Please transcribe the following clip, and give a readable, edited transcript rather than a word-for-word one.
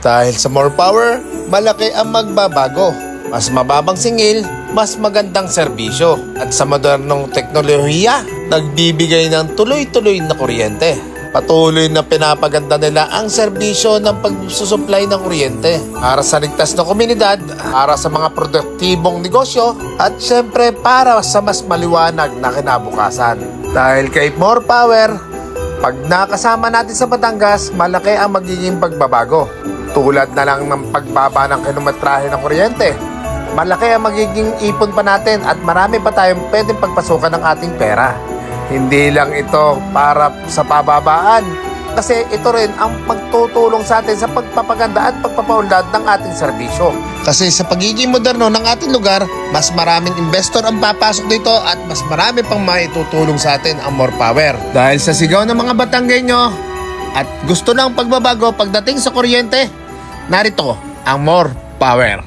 Dahil sa more power, malaki ang magbabago. Mas mababang singil, mas magandang serbisyo. At sa modernong teknolohiya, nagbibigay ng tuloy-tuloy na kuryente. Patuloy na pinapaganda nila ang serbisyo ng pagsusupply ng kuryente para sa ligtas na komunidad, para sa mga produktibong negosyo, at syempre para sa mas maliwanag na kinabukasan. Dahil kay more power, pag nakasama natin sa Batangas, malaki ang magiging pagbabago. Tulad na lang ng pagbaba ng kilometrahe ng kuryente, malaki ang magiging ipon pa natin at marami pa tayong pwedeng pagpasukan ng ating pera. Hindi lang ito para sa pababaan, kasi ito rin ang magtutulong sa atin sa pagpapaganda at pagpapaunlad ng ating serbisyo. Kasi sa pagiging moderno ng ating lugar, mas maraming investor ang papasok dito at mas marami pang maitutulong sa atin ang more power. Dahil sa sigaw ng mga Batanggenyo at gusto ng pagbabago pagdating sa kuryente, narito ang more power.